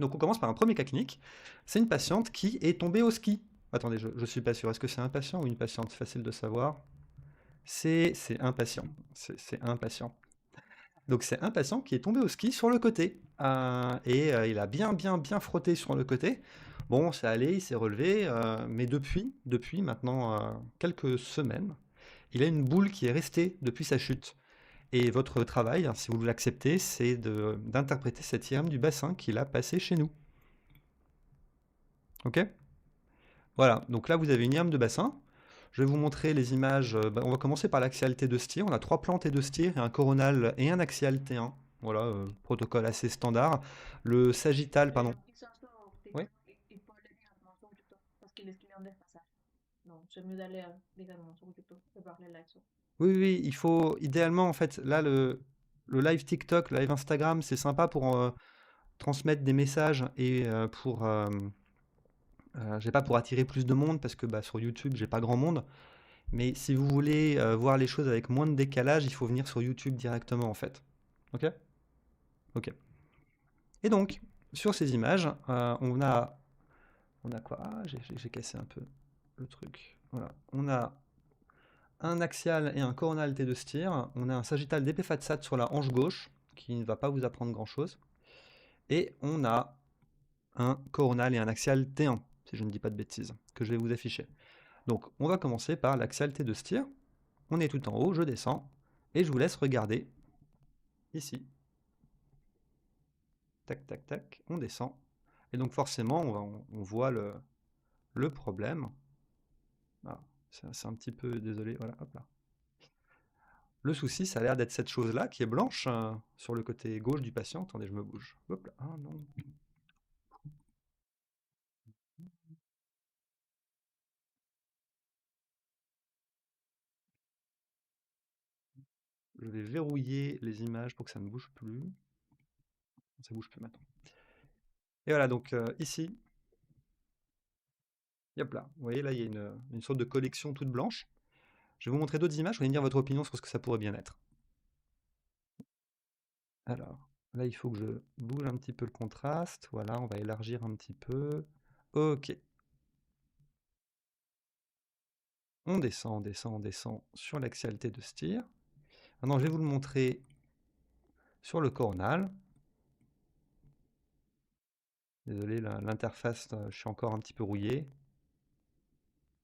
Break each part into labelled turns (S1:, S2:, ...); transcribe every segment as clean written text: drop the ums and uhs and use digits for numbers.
S1: Donc on commence par un premier cas clinique. C'est une patiente qui est tombée au ski. Attendez, je ne suis pas sûr. Est-ce que c'est un patient ou une patiente? Facile de savoir. C'est un patient. C'est un patient. Donc c'est un patient qui est tombé au ski sur le côté. Il a bien frotté sur le côté. Bon, c'est allé, il s'est relevé. Mais depuis maintenant quelques semaines, il a une boule qui est restée depuis sa chute. Et votre travail, hein, si vous l'acceptez, c'est d'interpréter cette IRM du bassin qu'il a passé chez nous. Ok? Voilà, donc là vous avez une IRM de bassin. Je vais vous montrer les images. On va commencer par l'axial T2 STIR. On a 3 plans T2 STIR et un coronal et un axial T1. Voilà, protocole assez standard. Le sagittal, pardon. Oui, oui, il faut idéalement en fait là le live TikTok, le live Instagram, c'est sympa pour transmettre des messages et j'ai pas pour attirer plus de monde parce que sur YouTube j'ai pas grand monde. Mais si vous voulez voir les choses avec moins de décalage, il faut venir sur YouTube directement en fait. Ok? Ok. Et donc, sur ces images, on a quoi? Ah, j'ai cassé un peu le truc. Voilà. On a un axial et un coronal T2 STIR. On a un sagittal d'Epiphatsat sur la hanche gauche, qui ne va pas vous apprendre grand-chose. Et on a un coronal et un axial T1, si je ne dis pas de bêtises, que je vais vous afficher. Donc, on va commencer par l'axial T2 STIR. On est tout en haut, je descends, et je vous laisse regarder ici. Tac, tac, tac, on descend. Et donc forcément, on voit le problème. Ah, c'est un petit peu, désolé, voilà, hop là. Le souci, ça a l'air d'être cette chose-là qui est blanche sur le côté gauche du patient. Attendez, je me bouge. Hop là, ah non. Je vais verrouiller les images pour que ça ne bouge plus. Ça bouge plus maintenant. Et voilà, donc ici, hop là, vous voyez là, il y a une sorte de collection toute blanche. Je vais vous montrer d'autres images, vous allez me dire votre opinion sur ce que ça pourrait bien être. Alors, là, il faut que je bouge un petit peu le contraste. Voilà, on va élargir un petit peu. Ok. On descend, on descend, on descend sur l'axialité de STIR. Maintenant, je vais vous le montrer sur le coronal. Désolé, l'interface, je suis encore un petit peu rouillé.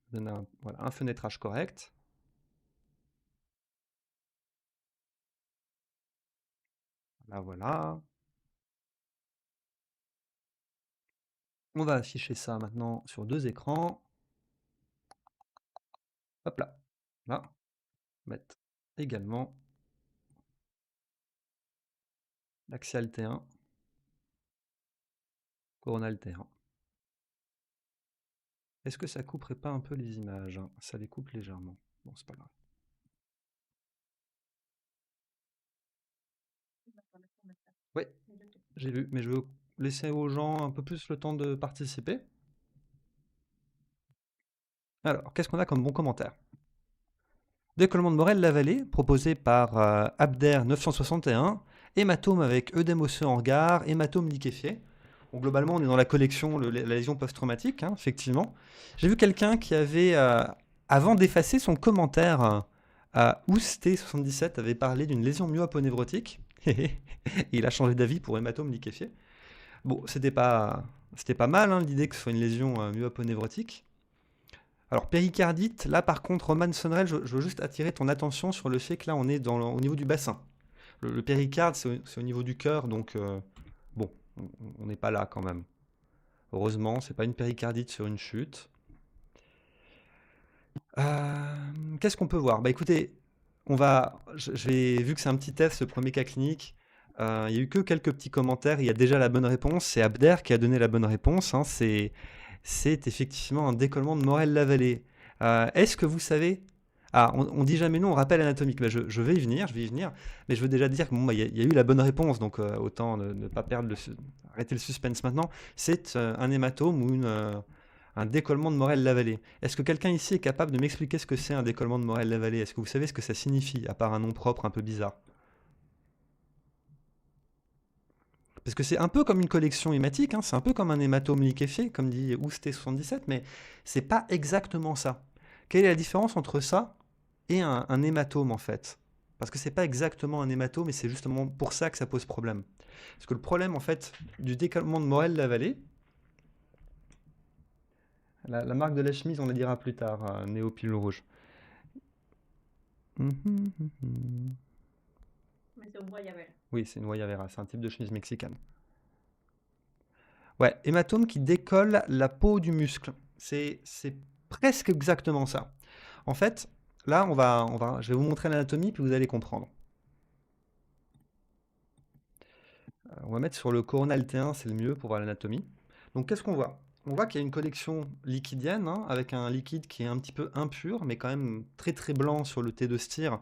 S1: Je donne voilà, un fenêtrage correct. Là, voilà. On va afficher ça maintenant sur 2 écrans. Hop là. Là. Mettre également l'axial T1, coronal T1. Est-ce que ça couperait pas un peu les images? Ça les coupe légèrement. Bon, c'est pas grave. Oui, j'ai vu, mais je veux laisser aux gens un peu plus le temps de participer. Alors, qu'est-ce qu'on a comme bon commentaire? Décollement de Morel-la-Vallée, proposé par Abder 961, hématome avec œdème osseux en regard, hématome liquéfié. Bon, globalement, on est dans la collection la lésion post-traumatique, hein, effectivement. J'ai vu quelqu'un qui avait, avant d'effacer son commentaire, Oust77 avait parlé d'une lésion myoaponévrotique. Il a changé d'avis pour hématome liquéfié. Bon, c'était pas mal hein, l'idée que ce soit une lésion myoaponévrotique. Alors, péricardite, là par contre, Roman Sonrel, je veux juste attirer ton attention sur le fait que là on est au niveau du bassin. Le péricarde, c'est au niveau du cœur, donc bon, on n'est pas là quand même. Heureusement, c'est pas une péricardite sur une chute. Qu'est-ce qu'on peut voir? Bah écoutez, vu que c'est un petit test, ce premier cas clinique, il n'y a eu que quelques petits commentaires, il y a déjà la bonne réponse, c'est Abder qui a donné la bonne réponse, hein, c'est effectivement un décollement de Morel-la-Vallée. Est-ce que vous savez... Ah, on dit jamais non, on rappelle anatomique. Bah, je vais y venir, mais je veux déjà dire qu'il bon, y a eu la bonne réponse, donc autant ne pas perdre arrêter le suspense maintenant. C'est un hématome ou un décollement de Morel-la-Vallée. Est-ce que quelqu'un ici est capable de m'expliquer ce que c'est un décollement de Morel-la-Vallée? Est-ce que vous savez ce que ça signifie, à part un nom propre un peu bizarre? Parce que c'est un peu comme une collection hématique, hein, c'est un peu comme un hématome liquéfié, comme dit Ousté77, mais c'est pas exactement ça. Quelle est la différence entre ça et un hématome en fait? Parce que c'est pas exactement un hématome et c'est justement pour ça que ça pose problème. Parce que le problème en fait du décollement de Morel-Lavallée, la marque de la chemise on la dira plus tard, Néo Pilule Rouge.
S2: Mais c'est au Guayabel.
S1: Oui, c'est une Guayabera, c'est un type de chemise mexicaine. Ouais, hématome qui décolle la peau du muscle. C'est presque exactement ça. En fait, là, je vais vous montrer l'anatomie, puis vous allez comprendre. On va mettre sur le coronal T1, c'est le mieux pour voir l'anatomie. Donc, qu'est-ce qu'on voit? On voit qu'il y a une collection liquidienne, hein, avec un liquide qui est un petit peu impur, mais quand même très très blanc sur le T2 styre.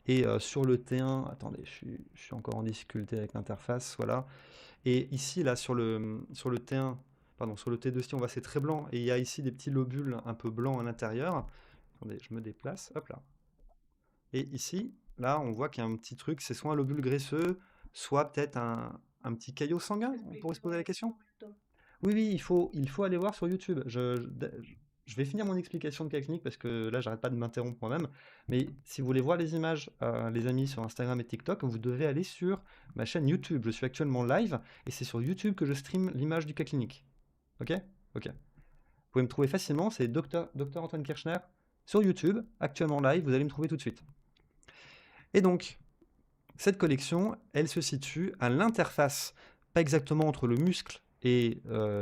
S1: Et sur le T1, attendez, je suis encore en difficulté avec l'interface, voilà. Et ici, là, sur le T1, pardon, sur le T2 styre, on voit c'est très blanc. Et il y a ici des petits lobules un peu blancs à l'intérieur. Attendez, je me déplace, hop là. Et ici, là, on voit qu'il y a un petit truc, c'est soit un lobule graisseux, soit peut-être un petit caillot sanguin, on pourrait se poser la question. Oui, oui, il faut aller voir sur YouTube. Je vais finir mon explication de technique parce que là, j'arrête pas de m'interrompre moi-même. Mais si vous voulez voir les images, les amis, sur Instagram et TikTok, vous devez aller sur ma chaîne YouTube. Je suis actuellement live et c'est sur YouTube que je stream l'image du cas clinique. Ok? Ok. Vous pouvez me trouver facilement, c'est Dr Antoine Kirchner sur YouTube, actuellement live, vous allez me trouver tout de suite. Et donc, cette collection, elle se situe à l'interface, pas exactement entre le muscle et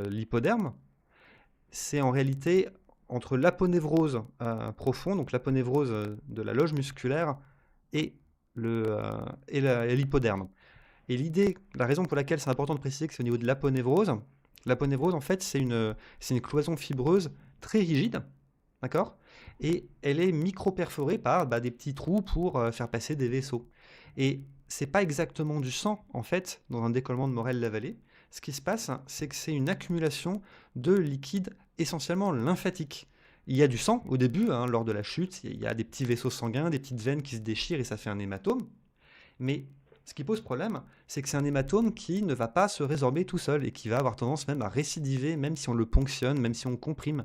S1: l'hypoderme, c'est en réalité entre l'aponévrose profond, donc l'aponévrose de la loge musculaire, et l'hypoderme. Et l'idée, la raison pour laquelle c'est important de préciser que c'est au niveau de l'aponévrose, l'aponévrose en fait c'est une cloison fibreuse très rigide, d'accord? Et elle est micro-perforée par des petits trous pour faire passer des vaisseaux. Et c'est pas exactement du sang, en fait, dans un décollement de Morel-Lavallée. Ce qui se passe, c'est que c'est une accumulation de liquide essentiellement lymphatique. Il y a du sang au début, hein, lors de la chute, il y a des petits vaisseaux sanguins, des petites veines qui se déchirent et ça fait un hématome. Mais ce qui pose problème, c'est que c'est un hématome qui ne va pas se résorber tout seul et qui va avoir tendance même à récidiver, même si on le ponctionne, même si on comprime.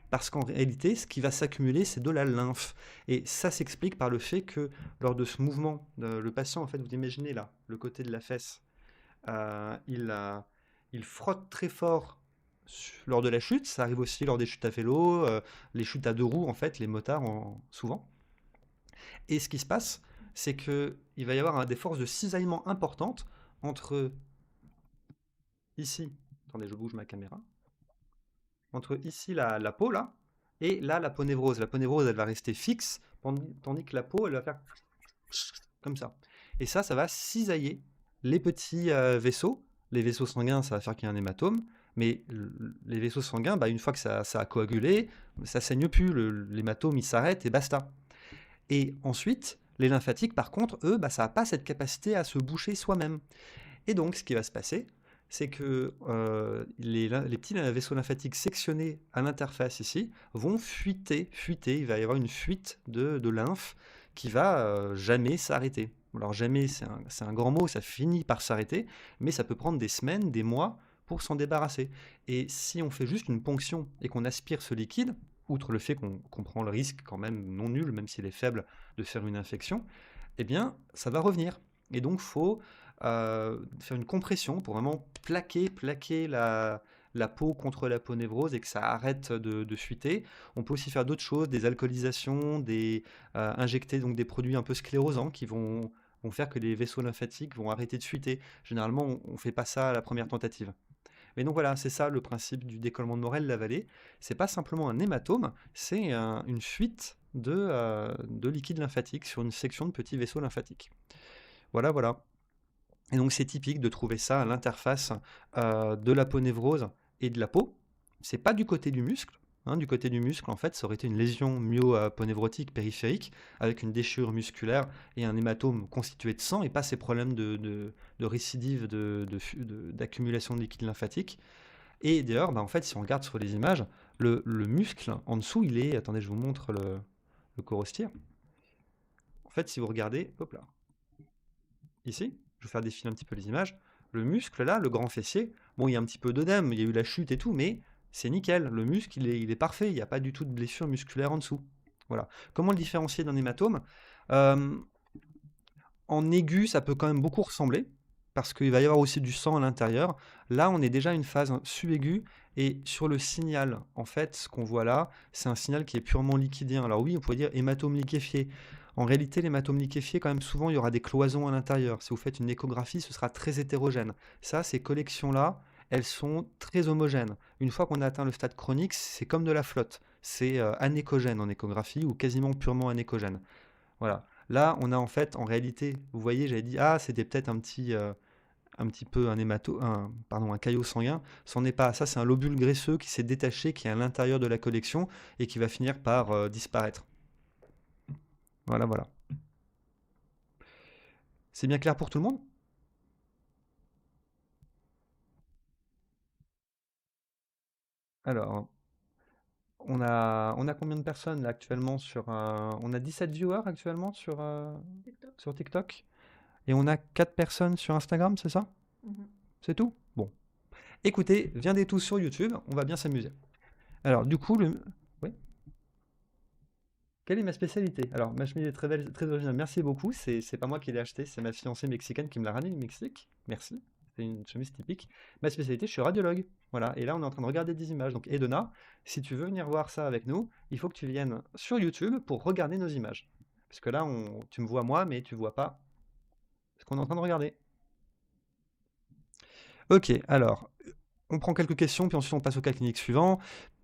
S1: Parce qu'en réalité, ce qui va s'accumuler, c'est de la lymphe. Et ça s'explique par le fait que lors de ce mouvement, le patient, en fait, vous imaginez là, le côté de la fesse, il frotte très fort lors de la chute. Ça arrive aussi lors des chutes à vélo, les chutes à deux roues, en fait, les motards souvent. Et ce qui se passe, c'est qu'il va y avoir des forces de cisaillement importantes entre ici, attendez, je bouge ma caméra, entre ici la peau là, et là la peau névrose. La peau névrose, elle va rester fixe, tandis que la peau, elle va faire comme ça. Et ça va cisailler les petits vaisseaux. Les vaisseaux sanguins, ça va faire qu'il y a un hématome, mais les vaisseaux sanguins, une fois que ça a coagulé, ça saigne plus, l'hématome il s'arrête et basta. Et ensuite, les lymphatiques, par contre, eux, ça n'a pas cette capacité à se boucher soi-même. Et donc, ce qui va se passer, c'est que les petits vaisseaux lymphatiques sectionnés à l'interface ici vont fuiter. Il va y avoir une fuite de lymphe qui va jamais s'arrêter. Alors jamais, c'est un grand mot, ça finit par s'arrêter, mais ça peut prendre des semaines, des mois pour s'en débarrasser. Et si on fait juste une ponction et qu'on aspire ce liquide, outre le fait qu'on prend le risque quand même non nul, même s'il est faible, de faire une infection, eh bien, ça va revenir. Et donc, il faut faire une compression pour vraiment plaquer la peau contre la peau névrose et que ça arrête de fuiter. On peut aussi faire d'autres choses, des alcoolisations, injecter donc des produits un peu sclérosants qui vont faire que les vaisseaux lymphatiques vont arrêter de fuiter. Généralement, on ne fait pas ça à la première tentative. Mais donc voilà, c'est ça le principe du décollement de Morel-Lavallée. C'est pas simplement un hématome, c'est une fuite de liquide lymphatique sur une section de petits vaisseaux lymphatiques. Voilà, voilà. Et donc c'est typique de trouver ça à l'interface de l'aponévrose et de la peau. C'est pas du côté du muscle. Hein, du côté du muscle, en fait, ça aurait été une lésion myoponévrotique périphérique avec une déchirure musculaire et un hématome constitué de sang et pas ces problèmes de récidive d'accumulation de liquide lymphatique. Et d'ailleurs, en fait, si on regarde sur les images, le muscle en dessous, il est. Attendez, je vous montre le corostier. En fait, si vous regardez, hop là, ici, je vais faire défiler un petit peu les images. Le muscle, là, le grand fessier, bon, il y a un petit peu d'œdème, il y a eu la chute et tout, mais c'est nickel. Le muscle, il est parfait, il n'y a pas du tout de blessure musculaire en dessous. Voilà. Comment le différencier d'un hématome? Euh, En aigu, ça peut quand même beaucoup ressembler, parce qu'il va y avoir aussi du sang à l'intérieur. Là, on est déjà à une phase sub-aiguë, et sur le signal, en fait, ce qu'on voit là, c'est un signal qui est purement liquidien. Alors oui, on pourrait dire hématome liquéfié. En réalité, l'hématome liquéfié, quand même, souvent, il y aura des cloisons à l'intérieur. Si vous faites une échographie, ce sera très hétérogène. Ça, ces collections-là, elles sont très homogènes. Une fois qu'on a atteint le stade chronique, c'est comme de la flotte. C'est anéchogène en échographie, ou quasiment purement anéchogène. Voilà. Là, on a en fait, en réalité, vous voyez, j'avais dit, ah, c'était peut-être un petit peu pardon, un caillot sanguin. C'en est pas. Ça, c'est un lobule graisseux qui s'est détaché, qui est à l'intérieur de la collection et qui va finir par disparaître. Voilà, voilà. C'est bien clair pour tout le monde? Alors, on a combien de personnes là actuellement on a 17 viewers actuellement sur TikTok et on a 4 personnes sur Instagram, c'est ça? C'est tout? Bon. Écoutez, viendez tous sur YouTube, on va bien s'amuser. Alors, du coup, oui. Quelle est ma spécialité? Alors, ma chemise est très belle, très originale. Merci beaucoup. C'est pas moi qui l'ai acheté, c'est ma fiancée mexicaine qui me l'a ramenée du Mexique. Merci. C'est une chemise typique. Ma spécialité, je suis radiologue. Voilà. Et là, on est en train de regarder des images. Donc, Edona, si tu veux venir voir ça avec nous, il faut que tu viennes sur YouTube pour regarder nos images. Parce que là, tu me vois moi, mais tu vois pas ce qu'on est en train de regarder. Ok, alors, on prend quelques questions, puis ensuite on passe au cas clinique suivant.